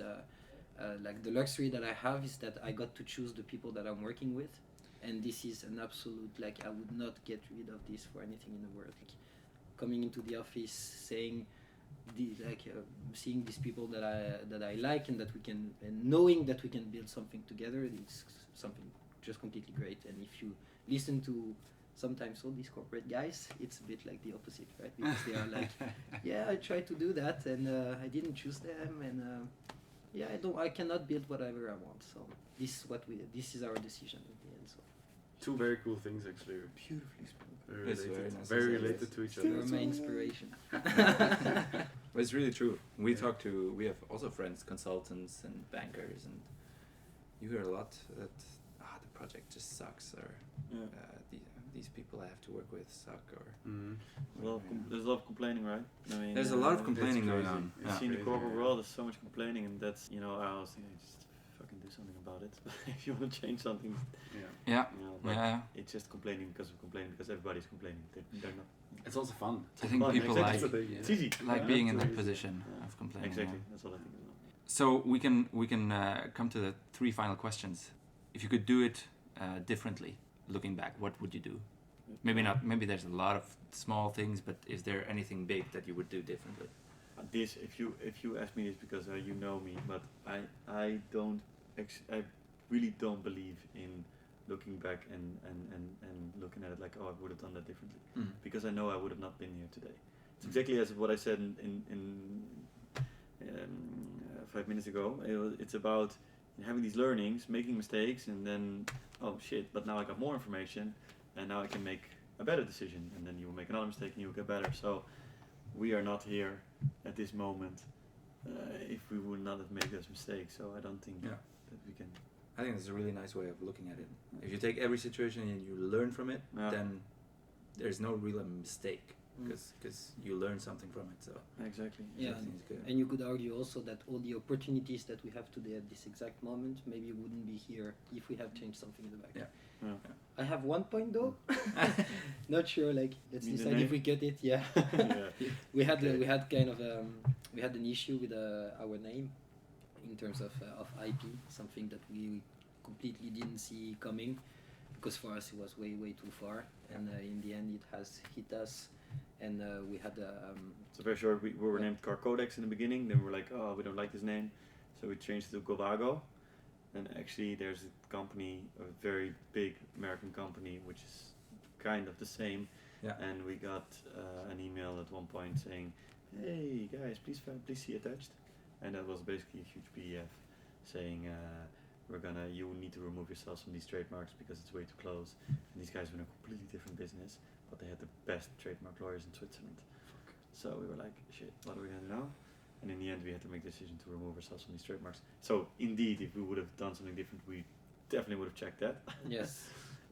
like the luxury that I have is that I got to choose the people that I'm working with, and this is an absolute, like, I would not get rid of this for anything in the world. Like, coming into the office, saying seeing these people that I like, and knowing that we can build something together, it's something just completely great. And if you listen to sometimes all these corporate guys, it's a bit like the opposite, right? Because they are like, I tried to do that, and I didn't choose them, and I cannot build whatever I want. So this is our decision in the end. So 2 very cool things, actually. Beautifully spoken. Very related to each other. You're my inspiration. But it's really true. We have also friends, consultants and bankers, and you hear a lot that the project just sucks, or these people I have to work with suck, or There's a lot of complaining, right? I mean, there's a lot of complaining going on. You see in the corporate world, there's so much complaining, and that's, I was thinking, just fucking do something about it. If you want to change something, it's just complaining because of complaining, because everybody's complaining. They're not. It's also fun. I think people It's easy. like being in that position of complaining. Exactly, that's what I think as well. So we can come to the 3 final questions. If you could do it differently, looking back, what would you do? Maybe not. Maybe there's a lot of small things, but is there anything big that you would do differently? If you ask me this because you know me, but I really don't believe in looking back and looking at it like, oh, I would have done that differently, because I know I would have not been here today. It's exactly as what I said in 5 minutes ago. It's about having these learnings, making mistakes, and then, oh shit, but now I got more information, and now I can make a better decision, and then you will make another mistake and you will get better. So we are not here at this moment if we would not have made those mistakes. So I don't think that we can. I think that's a really nice way of looking at it. If you take every situation and you learn from it, then there's no real mistake, because you learn something from it. So Exactly. Yeah, and you could argue also that all the opportunities that we have today at this exact moment maybe wouldn't be here if we have changed something in the back. Yeah. I have one point though. Not sure. Like, let's You mean the decide name? if we get it. Yeah. we had kind of we had an issue with our name in terms of IP, something that we completely didn't see coming, because for us it was way too far, and in the end it has hit us, and we had So very short, we were named Car Codex in the beginning, then we were like, oh, we don't like this name, so we changed it to Gowago, and actually there's a company, a very big American company, which is kind of the same, and we got an email at one point saying, hey guys, please see attached, and that was basically a huge PDF saying, you need to remove yourselves from these trademarks because it's way too close, and these guys were in a completely different business, but they had the best trademark lawyers in Switzerland. So we were like, shit, what are we gonna do now? And in the end we had to make the decision to remove ourselves from these trademarks. So indeed, if we would have done something different, we definitely would have checked that. yes.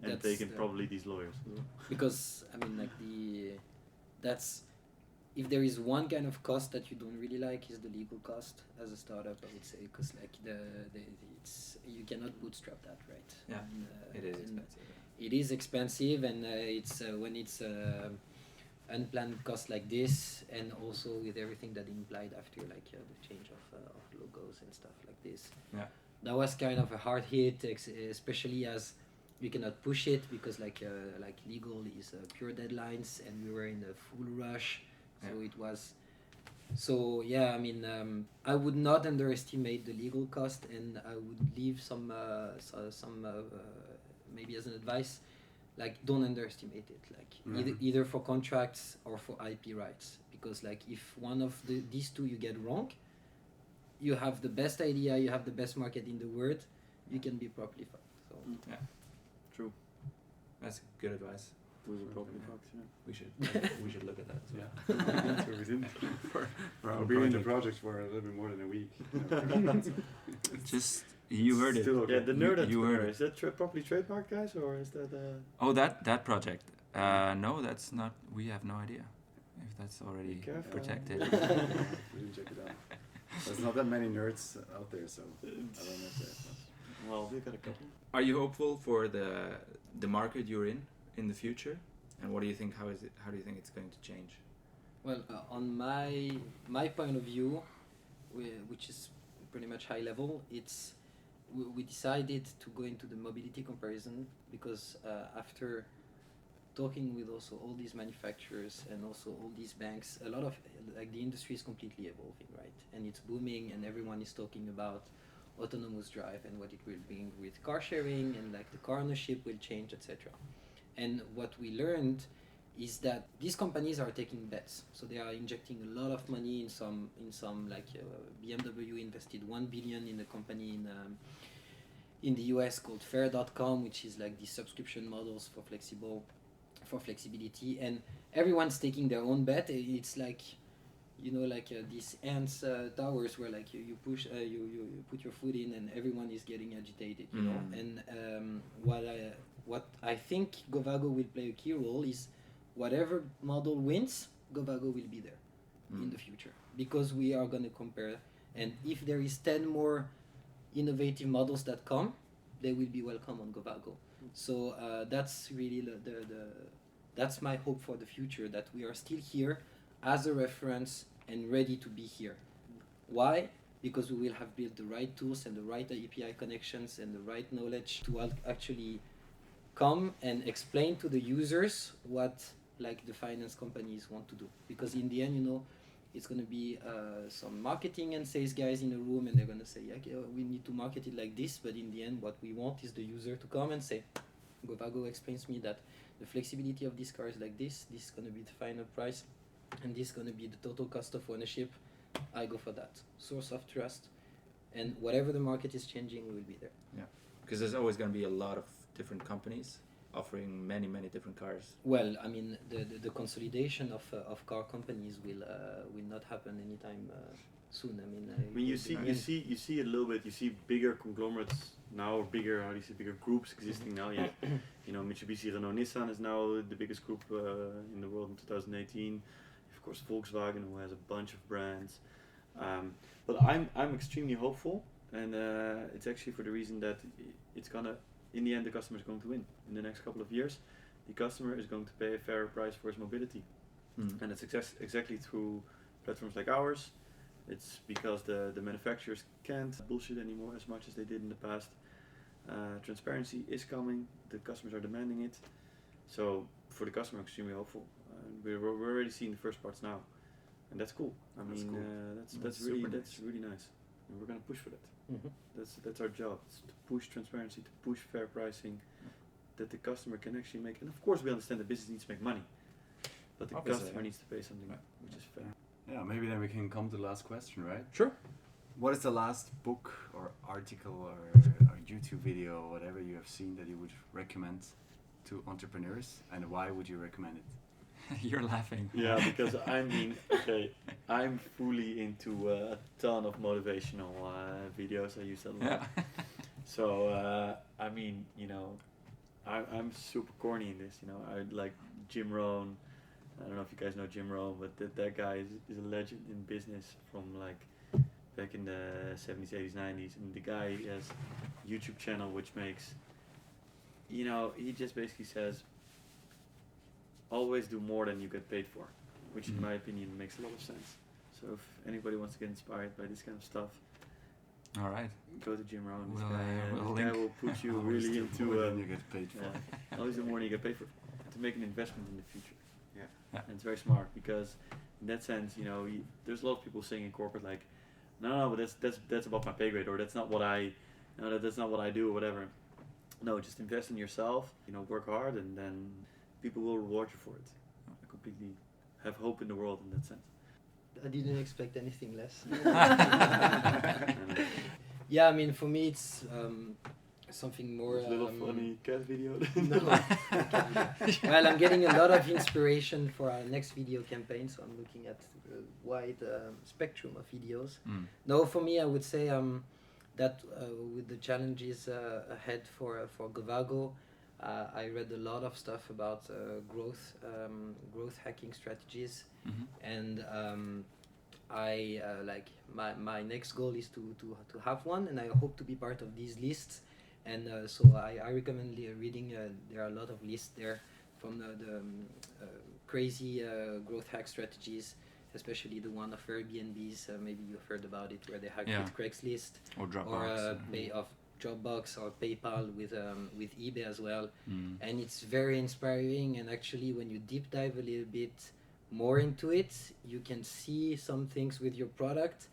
And taken probably these lawyers as well. Because I mean, like, that's, if there is one kind of cost that you don't really like, is the legal cost as a startup, I would say, because like it's, you cannot bootstrap that, right? Yeah, and, it is expensive. It is expensive, and it's when it's unplanned cost like this, and also with everything that implied after, like the change of logos and stuff like this. Yeah, that was kind of a hard hit, especially as we cannot push it because like legal is pure deadlines, and we were in a full rush. So it was, so yeah, I mean, I would not underestimate the legal cost, and I would leave some maybe as an advice, like, don't underestimate it, like either for contracts or for IP rights, because like if one of these two you get wrong, you have the best idea, you have the best market in the world, you can be properly fucked. So yeah, true. That's good advice. We were probably fucked. We should look at that as well. That's what we did. for our Being in the project. project for a little bit more than a week. Just, you heard it. Still okay. Yeah, the nerd you heard entrepreneur, it. is that properly trademarked, guys, or is that Oh, that project. No, that's not. We have no idea if that's already protected. We didn't check it out. There's not that many nerds out there, so I don't know if that. well, we got a couple. Are you hopeful for the market you're in the future? And what do you think? How do you think it's going to change? well, on my point of view, which is pretty much high level, it's we decided to go into the mobility comparison because after talking with also all these manufacturers and also all these banks, a lot of like the industry is completely evolving, right? And it's booming, and everyone is talking about autonomous drive and what it will bring with car sharing, and like the car ownership will change, etc. And what we learned is that these companies are taking bets, so they are injecting a lot of money in some like BMW invested 1 billion in a company in the US called Fair.com, which is like the subscription models for flexibility, and everyone's taking their own bet. It's like like these ants towers where like you push you put your foot in and everyone is getting agitated, you know. And what I think Gowago will play a key role is whatever model wins, Gowago will be there in the future, because we are going to compare, and if there is 10 more innovative models that come, they will be welcome on Gowago. So that's really that's my hope for the future, that we are still here as a reference and ready to be here. Why? Because we will have built the right tools and the right API connections and the right knowledge to actually come and explain to the users what like the finance companies want to do. Because in the end, you know, it's going to be some marketing and sales guys in a room, and they're going to say, okay, we need to market it like this, but in the end what we want is the user to come and say, Gowago explains me that the flexibility of this car is like this is going to be the final price, and this is going to be the total cost of ownership. I go for that. Source of trust. And whatever the market is changing, we will be there. Yeah, because there's always going to be a lot of different companies offering many different cars. Well, I mean, the consolidation of car companies will not happen anytime soon. I mean, you see a little bit. You see bigger conglomerates now, or bigger groups existing now. Yeah, you know, Mitsubishi, Renault, Nissan is now the biggest group in the world in 2018. Of course, Volkswagen, who has a bunch of brands. But I'm extremely hopeful, and it's actually for the reason that it's gonna, in the end, the customer is going to win. In the next couple of years, the customer is going to pay a fair price for his mobility, and it's exactly through platforms like ours. It's because the manufacturers can't bullshit anymore as much as they did in the past. Transparency is coming. The customers are demanding it. So for the customer, I'm extremely hopeful. We're already seeing the first parts now, and that's cool. That's really nice, and we're gonna push for that. That's our job. It's to push transparency, to push fair pricing, that the customer can actually make. And of course, we understand the business needs to make money, but the customer needs to pay something which is fair. Yeah, maybe then we can come to the last question, right? Sure. What is the last book or article or YouTube video or whatever you have seen that you would recommend to entrepreneurs, and why would you recommend it? You're laughing. Yeah, because I'm fully into a ton of motivational videos. I use that a lot. So I mean, you know, I'm super corny in this. You know, I like Jim Rohn. I don't know if you guys know Jim Rohn, but that guy is a legend in business from like back in the 70s, 80s, 90s. And the guy has a YouTube channel which makes, you know, he just basically says, always do more than you get paid for, which in my opinion makes a lot of sense. So if anybody wants to get inspired by this kind of stuff, all right, go to Jim Rohn. This We'll guy will put you really into more than you get paid for. Always do more than you get paid for, to make an investment in the future. Yeah. And it's very smart, because in that sense, you know, there's a lot of people saying in corporate like, no, but that's above my pay grade, or that's not what I do, or whatever. No, just invest in yourself. You know, work hard, and then people will reward you for it. I completely have hope in the world in that sense. I didn't expect anything less. Yeah, I mean, for me it's something more... A little funny cat video. No. Well, I'm getting a lot of inspiration for our next video campaign, so I'm looking at a wide spectrum of videos. No, for me, I would say that with the challenges ahead for Gowago, I read a lot of stuff about growth hacking strategies, and I like my next goal is to have one, and I hope to be part of these lists. And so I recommend reading. There are a lot of lists there from the crazy growth hack strategies, especially the one of Airbnbs. Maybe you've heard about it, where they hacked with Craigslist or Dropbox, or Dropbox or PayPal with eBay as well. And it's very inspiring. And actually, when you deep dive a little bit more into it, you can see some things with your product,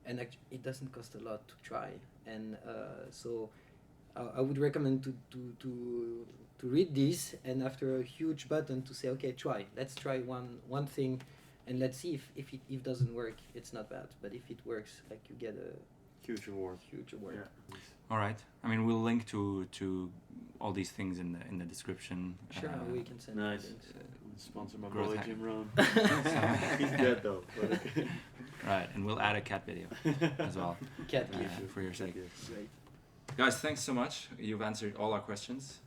and it doesn't cost a lot to try. And so I would recommend to read this, and after a huge button to say, okay, let's try one thing, and let's see if it doesn't work, it's not bad. But if it works, like, you get a huge reward. Yeah. All right. I mean, we'll link to all these things in the description. Sure, we can send links. Sponsor my Growth boy hack. Jim Rohn. He's dead though. But okay. Right, and we'll add a cat video as well Cat for your sake. Great. Guys, thanks so much. You've answered all our questions.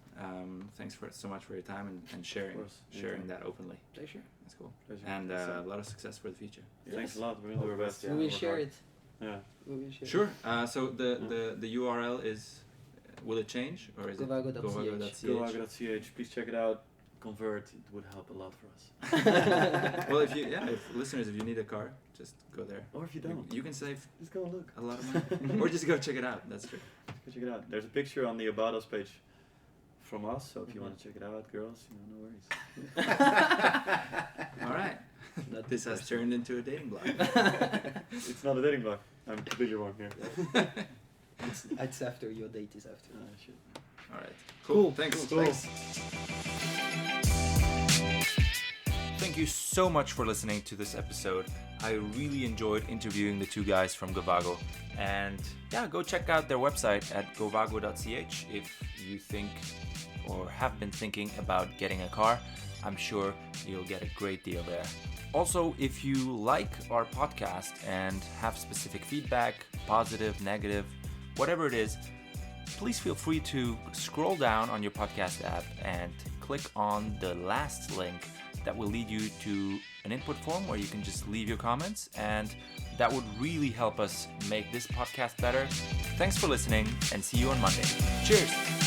Thanks so much for your time and sharing course, sharing anytime. that openly. Pleasure. That's cool. Pleasure. And So, a lot of success for the future. thanks a lot. We're gonna do our best. We will share it. Yeah. We will share Sure. So the URL is, will it change or is Gowago.ch. it Gowago.ch? Gowago.ch. Please check it out. Convert. It would help a lot for us. Well, if you need a car, just go there. Or if you don't, You can save just go and look. a lot of money. Or just go check it out. That's true. Go check it out. There's a picture on the About Us page from us, so if you want to check it out, girls, no worries. All right. Not This has turned into a dating blog. It's not a dating blog. I'm completely wrong here. It's after your date is after. Shit. All right. Cool. Thanks. Cool. Thanks. Thank you so much for listening to this episode. I really enjoyed interviewing the two guys from Gowago. And yeah, go check out their website at gowago.ch if you think or have been thinking about getting a car. I'm sure you'll get a great deal there. Also, if you like our podcast and have specific feedback, positive, negative, whatever it is, please feel free to scroll down on your podcast app and click on the last link that will lead you to an input form where you can just leave your comments, and that would really help us make this podcast better. Thanks for listening and see you on Monday. Cheers!